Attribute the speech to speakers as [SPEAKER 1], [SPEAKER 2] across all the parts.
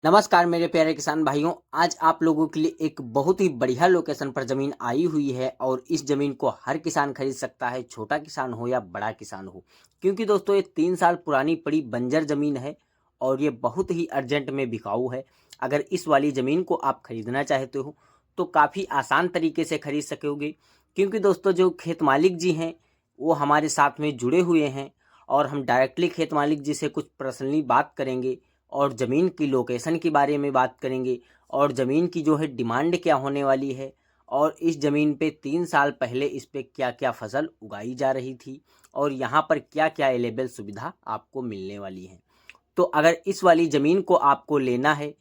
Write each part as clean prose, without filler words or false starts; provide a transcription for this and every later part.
[SPEAKER 1] नमस्कार मेरे प्यारे किसान भाइयों। आज आप लोगों के लिए एक बहुत ही बढ़िया लोकेशन पर ज़मीन आई हुई है और इस ज़मीन को हर किसान खरीद सकता है, छोटा किसान हो या बड़ा किसान हो। क्योंकि दोस्तों ये 3 साल पुरानी पड़ी बंजर ज़मीन है और ये बहुत ही अर्जेंट में बिकाऊ है। अगर इस वाली ज़मीन को आप खरीदना चाहते हो तो काफ़ी आसान तरीके से खरीद सकोगे। क्योंकि दोस्तों जो खेत मालिक जी हैं वो हमारे साथ में जुड़े हुए हैं और हम डायरेक्टली खेत मालिक जी से कुछ पर्सनली बात करेंगे और ज़मीन की लोकेशन के बारे में बात करेंगे और ज़मीन की जो है डिमांड क्या होने वाली है और इस ज़मीन पे 3 साल पहले इस पे क्या क्या फसल उगाई जा रही थी और यहाँ पर क्या क्या अवेलेबल सुविधा आपको मिलने वाली है। तो अगर इस वाली ज़मीन को आपको लेना है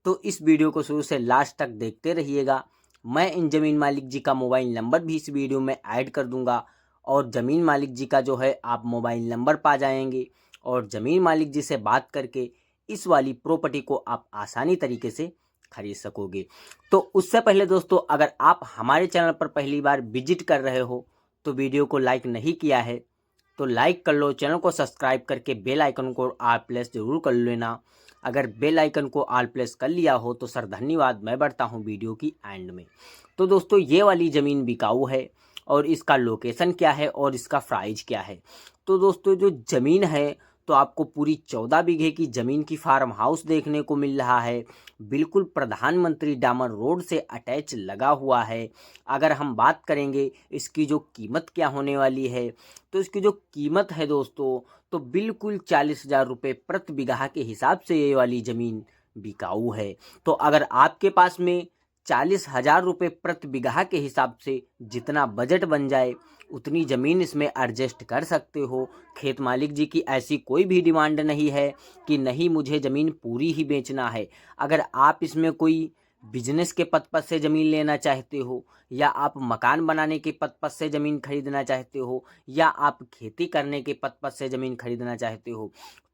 [SPEAKER 1] तो इस वीडियो को शुरू से लास्ट तक देखते रहिएगा। मैं इन ज़मीन मालिक जी का मोबाइल नंबर भी इस वीडियो में ऐड कर दूंगा और ज़मीन मालिक जी का जो है आप मोबाइल नंबर पा जाएंगे और ज़मीन मालिक जी से बात करके इस वाली प्रॉपर्टी को आप आसानी तरीके से खरीद सकोगे। तो उससे पहले दोस्तों अगर आप हमारे चैनल पर पहली बार विजिट कर रहे हो तो वीडियो को लाइक नहीं किया है तो लाइक कर लो, चैनल को सब्सक्राइब करके बेल आइकन को ऑल प्लेस जरूर कर लेना। अगर बेल आइकन को ऑल प्लेस कर लिया हो तो सर धन्यवाद। मैं बढ़ता हूँ वीडियो की एंड में। तो दोस्तों ये वाली ज़मीन बिकाऊ है और इसका लोकेशन क्या है और इसका प्राइस क्या है। तो दोस्तों जो ज़मीन है तो आपको पूरी 14 बीघे की ज़मीन की फार्म हाउस देखने को मिल रहा है। बिल्कुल प्रधानमंत्री डामर रोड से अटैच लगा हुआ है। अगर हम बात करेंगे इसकी जो कीमत क्या होने वाली है तो इसकी जो कीमत है दोस्तों तो बिल्कुल 40,000 रुपये प्रति बीघा के हिसाब से ये वाली ज़मीन बिकाऊ है। तो अगर आपके पास में 40,000 रुपये प्रति बीघा के हिसाब से जितना बजट बन जाए उतनी ज़मीन इसमें एडजस्ट कर सकते हो। खेत मालिक जी की ऐसी कोई भी डिमांड नहीं है कि नहीं मुझे ज़मीन पूरी ही बेचना है। अगर आप इसमें कोई बिजनेस के पर्पज़ से ज़मीन लेना चाहते हो या आप मकान बनाने के पर्पज़ से ज़मीन खरीदना चाहते हो या आप खेती करने के पर्पज़ से ज़मीन खरीदना चाहते हो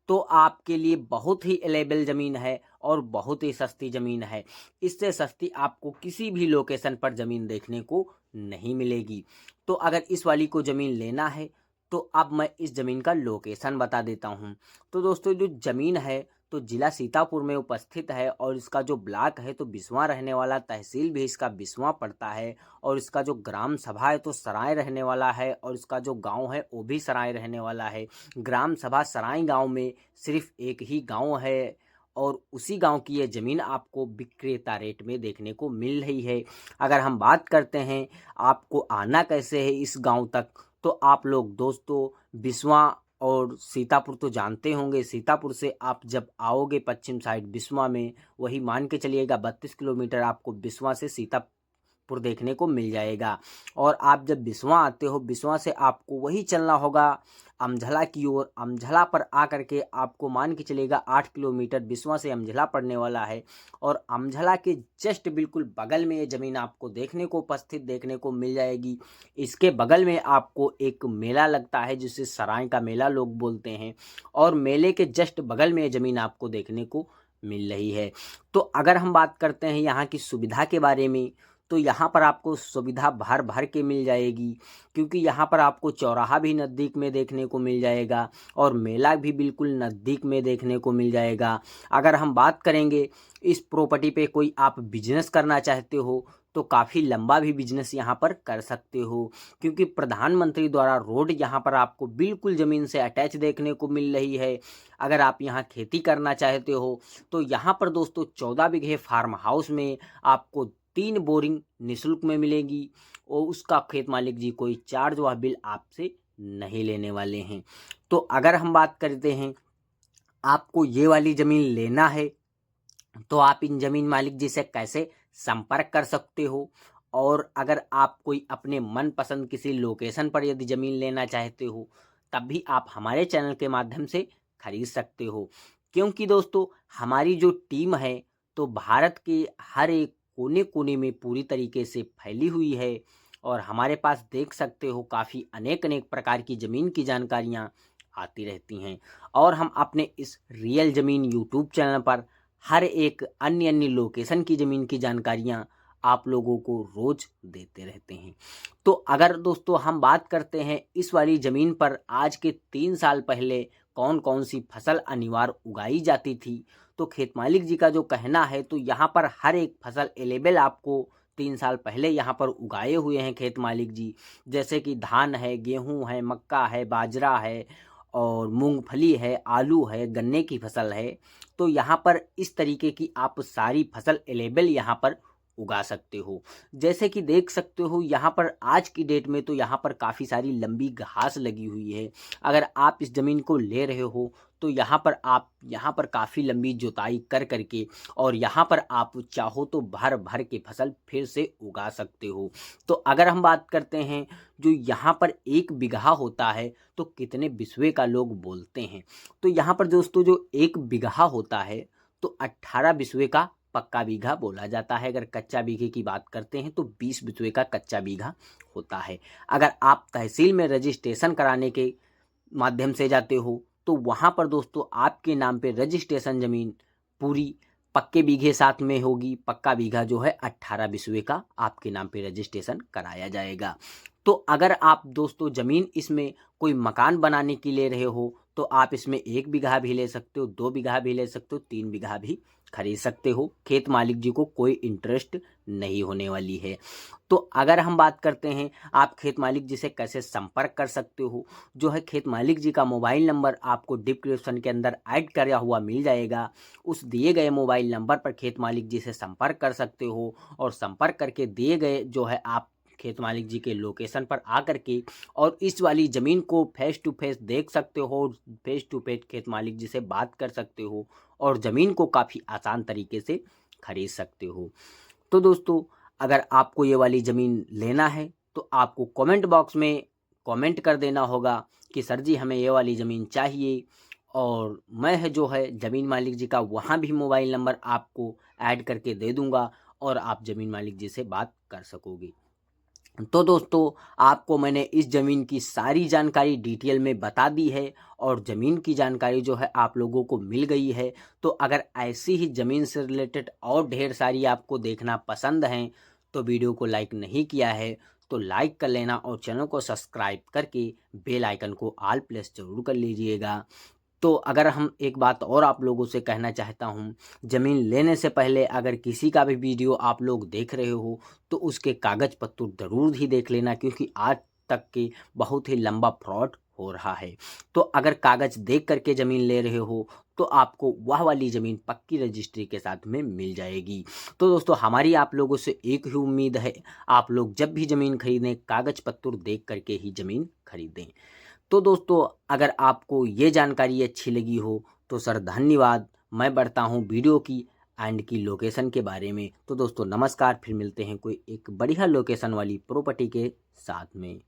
[SPEAKER 1] तो आपके लिए बहुत ही अवेलेबल ज़मीन है और बहुत ही सस्ती ज़मीन है। इससे सस्ती आपको किसी भी लोकेशन पर ज़मीन देखने को नहीं मिलेगी। तो अगर इस वाली को ज़मीन लेना है तो अब मैं इस ज़मीन का लोकेशन बता देता हूँ। तो दोस्तों जो ज़मीन है तो ज़िला सीतापुर में उपस्थित है और इसका जो ब्लॉक है तो बिस्वा रहने वाला, तहसील भी इसका बिस्वा पड़ता है और इसका जो ग्राम सभा है तो सराय रहने वाला है और इसका जो गांव है वो भी सराय रहने वाला है। ग्राम सभा सराय गांव में सिर्फ एक ही गांव है और उसी गांव की ये ज़मीन आपको विक्रेता रेट में देखने को मिल रही है। अगर हम बात करते हैं आपको आना कैसे है इस गांव तक तो आप लोग दोस्तों बिस्वा और सीतापुर तो जानते होंगे। सीतापुर से आप जब आओगे पश्चिम साइड बिस्वा में वही मान के चलिएगा 32 किलोमीटर आपको बिस्वा से सीतापुर देखने को मिल जाएगा। और आप जब बिस्वा आते हो बिस्वा से आपको वही चलना होगा अमझला की ओर। अमझला पर आकर के आपको मान के चलेगा 8 किलोमीटर बिस्वा से अमझला पड़ने वाला है और अमझला के जस्ट बिल्कुल बगल में ये ज़मीन आपको देखने को उपस्थित देखने को मिल जाएगी। इसके बगल में आपको एक मेला लगता है जिसे सराय का मेला लोग बोलते हैं और मेले के जस्ट बगल में ये ज़मीन आपको देखने को मिल रही है। तो अगर हम बात करते हैं यहाँ की सुविधा के बारे में तो यहाँ पर आपको सुविधा भर भर के मिल जाएगी। क्योंकि यहाँ पर आपको चौराहा भी नज़दीक में देखने को मिल जाएगा और मेला भी बिल्कुल नज़दीक में देखने को मिल जाएगा। अगर हम बात करेंगे इस प्रॉपर्टी पे कोई आप बिजनेस करना चाहते हो तो काफ़ी लंबा भी बिजनेस यहाँ पर कर सकते हो। क्योंकि प्रधानमंत्री द्वारा रोड यहाँ पर आपको बिल्कुल ज़मीन से अटैच देखने को मिल रही है। अगर आप यहाँ खेती करना चाहते हो तो यहाँ पर दोस्तों 14 बीघे फार्म हाउस में आपको 3 बोरिंग निःशुल्क में मिलेगी और उसका खेत मालिक जी कोई चार्ज व बिल आपसे नहीं लेने वाले हैं। तो अगर हम बात करते हैं आपको ये वाली ज़मीन लेना है तो आप इन ज़मीन मालिक जी से कैसे संपर्क कर सकते हो। और अगर आप कोई अपने मनपसंद किसी लोकेशन पर यदि ज़मीन लेना चाहते हो तब भी आप हमारे चैनल के माध्यम से खरीद सकते हो। क्योंकि दोस्तों हमारी जो टीम है तो भारत के हर एक कोने कोने में पूरी तरीके से फैली हुई है और हमारे पास देख सकते हो काफ़ी अनेक अनेक प्रकार की ज़मीन की जानकारियाँ आती रहती हैं। और हम अपने इस रियल ज़मीन यूट्यूब चैनल पर हर एक अन्य अन्य लोकेशन की ज़मीन की जानकारियाँ आप लोगों को रोज़ देते रहते हैं। तो अगर दोस्तों हम बात करते हैं इस वाली ज़मीन पर आज के 3 साल पहले कौन कौन सी फसल अनिवार्य उगाई जाती थी तो खेत मालिक जी का जो कहना है, तो यहाँ पर हर एक फसल अवेलेबल आपको 3 साल पहले यहाँ पर उगाए हुए हैं खेत मालिक जी। जैसे कि धान है, गेहूँ है, मक्का है, बाजरा है और मूंगफली है, आलू है, गन्ने की फसल है। तो यहाँ पर इस तरीके की आप सारी फसल अवेलेबल यहाँ पर उगा सकते हो। जैसे कि देख सकते हो यहाँ पर आज की डेट में तो यहाँ पर काफ़ी सारी लंबी घास लगी हुई है। अगर आप इस ज़मीन को ले रहे हो तो यहाँ पर आप यहाँ पर काफ़ी लंबी जुताई कर करके और यहाँ पर आप चाहो तो भर भर के फसल फिर से उगा सकते हो। तो अगर हम बात करते हैं जो यहाँ पर 1 बिगहा होता है तो कितने बिस्वे का लोग बोलते हैं, तो यहाँ पर दोस्तों जो 1 बिगहा होता है तो 18 बिस्वे का पक्का बीघा बोला जाता है। अगर कच्चा बीघे की बात करते हैं तो 20 बिस्वे का कच्चा बीघा होता है। अगर आप तहसील में रजिस्ट्रेशन कराने के माध्यम से जाते हो तो वहाँ पर दोस्तों आपके नाम पे रजिस्ट्रेशन ज़मीन पूरी पक्के बीघे साथ में होगी। पक्का बीघा जो है 18 बिस्वे का आपके नाम पे रजिस्ट्रेशन कराया जाएगा। तो अगर आप दोस्तों ज़मीन इसमें कोई मकान बनाने के लिए रहे हो तो आप इसमें 1 बिगहा भी ले सकते हो, 2 बिगहा भी ले सकते हो, 3 बिगहा भी खरीद सकते हो। खेत मालिक जी को कोई इंटरेस्ट नहीं होने वाली है। तो अगर हम बात करते हैं आप खेत मालिक जी से कैसे संपर्क कर सकते हो, जो है खेत मालिक जी का मोबाइल नंबर आपको डिस्क्रिप्शन के अंदर ऐड किया हुआ मिल जाएगा। उस दिए गए मोबाइल नंबर पर खेत मालिक जी से संपर्क कर सकते हो और संपर्क करके दिए गए जो है आप खेत मालिक जी के लोकेशन पर आकर के और इस वाली ज़मीन को फेस टू फेस देख सकते हो, फेस टू फेस खेत मालिक जी से बात कर सकते हो और ज़मीन को काफ़ी आसान तरीके से खरीद सकते हो। तो दोस्तों अगर आपको ये वाली ज़मीन लेना है तो आपको कमेंट बॉक्स में कमेंट कर देना होगा कि सर जी हमें ये वाली ज़मीन चाहिए, और मैं है जो है ज़मीन मालिक जी का वहाँ भी मोबाइल नंबर आपको ऐड करके दे दूँगा और आप ज़मीन मालिक जी से बात कर सकोगे। तो दोस्तों आपको मैंने इस ज़मीन की सारी जानकारी डिटेल में बता दी है और ज़मीन की जानकारी जो है आप लोगों को मिल गई है। तो अगर ऐसी ही ज़मीन से रिलेटेड और ढेर सारी आपको देखना पसंद हैं तो वीडियो को लाइक नहीं किया है तो लाइक कर लेना और चैनल को सब्सक्राइब करके बेल आइकन को ऑल प्रेस जरूर कर लीजिएगा। तो अगर हम एक बात और आप लोगों से कहना चाहता हूँ, ज़मीन लेने से पहले अगर किसी का भी वीडियो आप लोग देख रहे हो तो उसके कागज़ पत्तर ज़रूर ही देख लेना, क्योंकि आज तक के बहुत ही लंबा फ्रॉड हो रहा है। तो अगर कागज़ देख करके ज़मीन ले रहे हो तो आपको वह वाली ज़मीन पक्की रजिस्ट्री के साथ में मिल जाएगी। तो दोस्तों हमारी आप लोगों से एक ही उम्मीद है, आप लोग जब भी ज़मीन खरीदें कागज़ पत्तर देख करके ही ज़मीन खरीदें। तो दोस्तों अगर आपको ये जानकारी अच्छी लगी हो तो सर धन्यवाद। मैं बढ़ता हूँ वीडियो की एंड की लोकेशन के बारे में। तो दोस्तों नमस्कार, फिर मिलते हैं कोई एक बढ़िया लोकेशन वाली प्रॉपर्टी के साथ में।